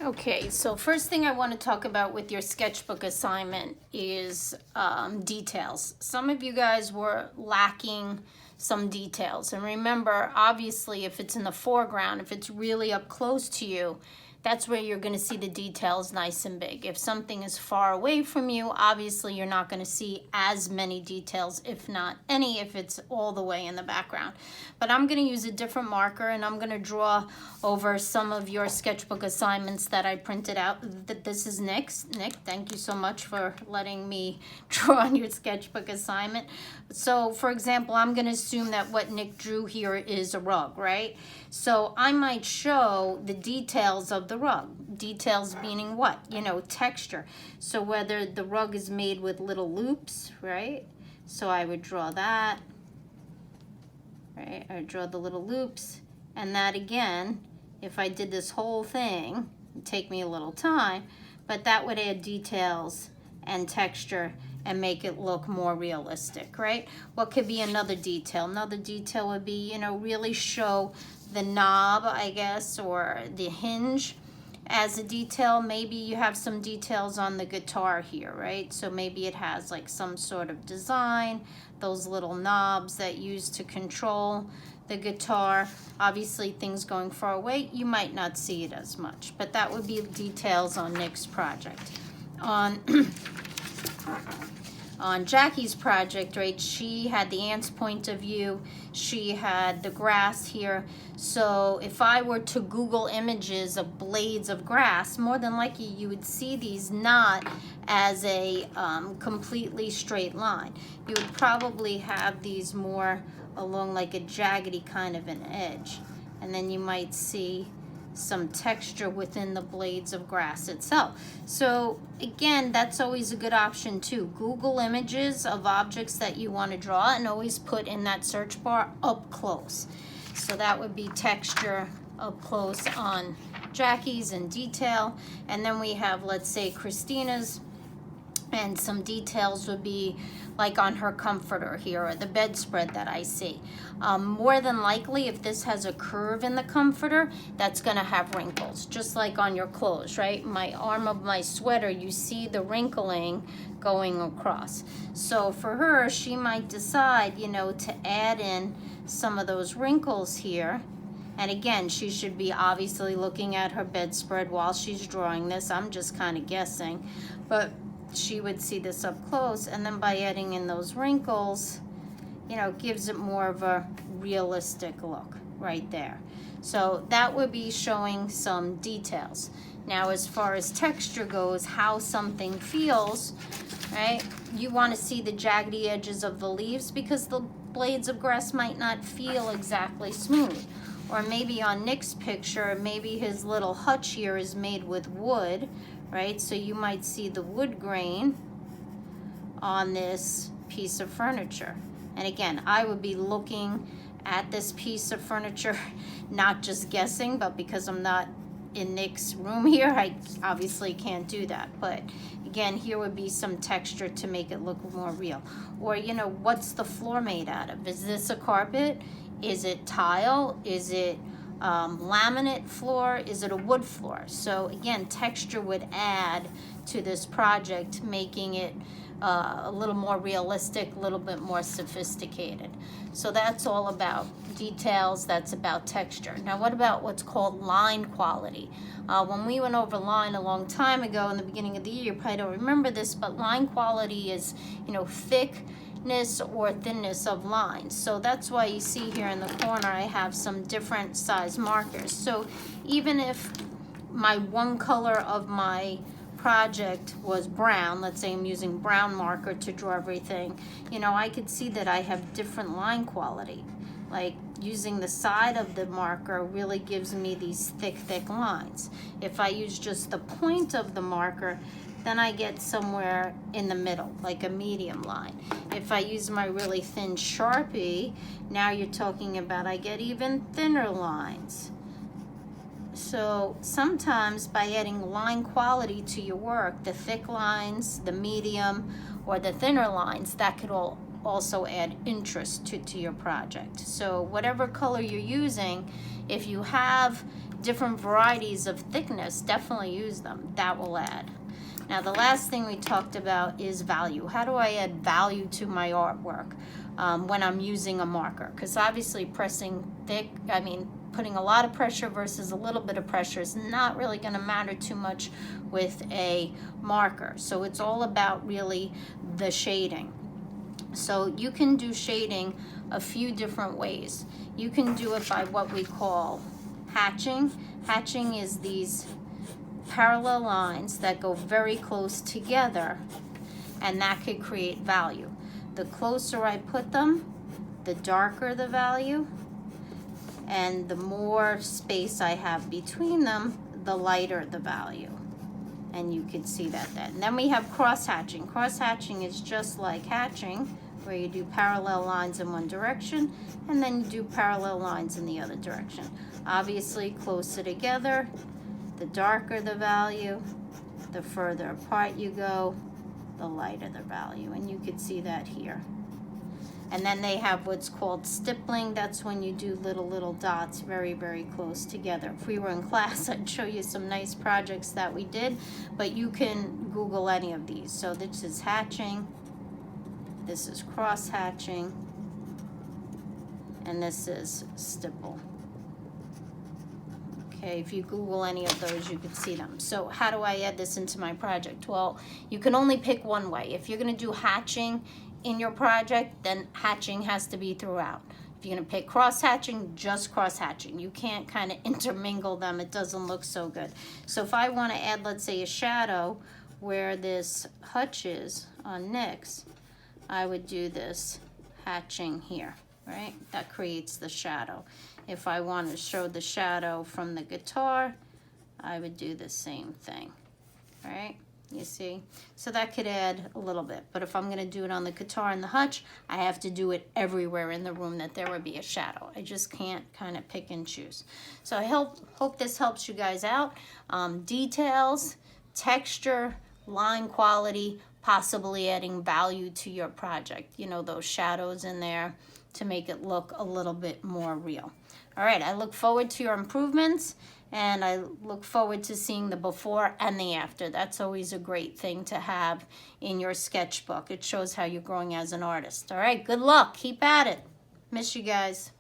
Okay, so first thing I want to talk about with your sketchbook assignment is details. Some of you guys were lacking some details. And remember, obviously, if it's in the foreground, if it's really up close to you, that's where you're going to see the details nice and big. If something is far away from you, obviously you're not going to see as many details, if not any, if it's all the way in the background. But I'm going to use a different marker, and I'm going to draw over some of your sketchbook assignments that I printed out. This is Nick's. Nick, thank you so much for letting me draw on your sketchbook assignment. So for example, I'm going to assume that what Nick drew here is a rug, right? So I might show the details of the rug. Details meaning what? You know, texture. So whether the rug is made with little loops, right? So I would draw that, right? I would draw the little loops, and that again, if I did this whole thing, it'd take me a little time, but that would add details and texture and make it look more realistic, right? What could be another detail? Another detail would be, you know, really show the knob, I guess, or the hinge as a detail. Maybe you have some details on the guitar here, right? So maybe it has like some sort of design, those little knobs that you use to control the guitar. Obviously, things going far away, you might not see it as much, but that would be details on Nick's project. On Jackie's project, right, she had the ant's point of view, she had the grass here. So if I were to Google images of blades of grass, more than likely you would see these not as a completely straight line. You would probably have these more along like a jaggedy kind of an edge. And then you might see some texture within the blades of grass itself. So again, that's always a good option too. Google images of objects that you want to draw and always put in that search bar up close. So that would be texture up close on Jackie's and detail. And then we have, let's say, Christina's, and some details would be like on her comforter here or the bedspread that I see. More than likely, if this has a curve in the comforter, that's gonna have wrinkles, just like on your clothes, right? My arm of my sweater, you see the wrinkling going across. So for her, she might decide, you know, to add in some of those wrinkles here. And again, she should be obviously looking at her bedspread while she's drawing this. I'm just kind of guessing, but she would see this up close, and then by adding in those wrinkles, you know, gives it more of a realistic look right there. So that would be showing some details. Now, as far as texture goes, how something feels, right? You want to see the jaggedy edges of the leaves because the blades of grass might not feel exactly smooth. Or maybe on Nick's picture, maybe his little hutch here is made with wood, right? So you might see the wood grain on this piece of furniture. And again, I would be looking at this piece of furniture, not just guessing, but because I'm not in Nick's room here, I obviously can't do that. But again, here would be some texture to make it look more real. Or, you know, what's the floor made out of? Is this a carpet? Is it tile? Is it laminate floor? Is it a wood floor? So again, texture would add to this project, making it a little more realistic, a little bit more sophisticated. So that's all about details, that's about texture. Now what about what's called line quality? When we went over line a long time ago in the beginning of the year, you probably don't remember this, but line quality is, you know, thickness or thinness of lines. So that's why you see here in the corner I have some different size markers. So even if my one color of my project was brown, let's say I'm using brown marker to draw everything, you know, I could see that I have different line quality. Like using the side of the marker really gives me these thick lines. If I use just the point of the marker, then I get somewhere in the middle, like a medium line. If I use my really thin Sharpie, now you're talking about I get even thinner lines. So sometimes by adding line quality to your work, the thick lines, the medium, or the thinner lines, that could all also add interest to your project. So whatever color you're using, if you have different varieties of thickness, definitely use them. That will add. Now the last thing we talked about is value. How do I add value to my artwork when I'm using a marker? Because obviously putting a lot of pressure versus a little bit of pressure is not really going to matter too much with a marker. So it's all about really the shading. So you can do shading a few different ways. You can do it by what we call hatching. Hatching is these parallel lines that go very close together, and that could create value. The closer I put them, the darker the value, and the more space I have between them, the lighter the value. And you can see that then. And then we have cross hatching. Cross hatching is just like hatching, where you do parallel lines in one direction and then you do parallel lines in the other direction. Obviously, closer together, the darker the value, the further apart you go, the lighter the value. And you can see that here. And then they have what's called stippling. That's when you do little dots very, very close together. If we were in class, I'd show you some nice projects that we did, but you can Google any of these. So this is hatching, this is cross hatching, and this is stipple. Okay, if you Google any of those, you could see them. So how do I add this into my project? Well, you can only pick one way. If you're gonna do hatching in your project, then hatching has to be throughout. If you're gonna pick cross hatching, just cross hatching. You can't kind of intermingle them. It doesn't look so good. So if I wanna add, let's say, a shadow where this hutch is on Nick's, I would do this hatching here, right? That creates the shadow. If I want to show the shadow from the guitar, I would do the same thing, right? You see? So that could add a little bit. But if I'm going to do it on the guitar and the hutch, I have to do it everywhere in the room that there would be a shadow. I just can't kind of pick and choose. So I hope this helps you guys out. Details, texture, line quality, possibly adding value to your project. You know, those shadows in there to make it look a little bit more real. All right, I look forward to your improvements, and I look forward to seeing the before and the after. That's always a great thing to have in your sketchbook. It shows how you're growing as an artist. All right, good luck. Keep at it. Miss you guys.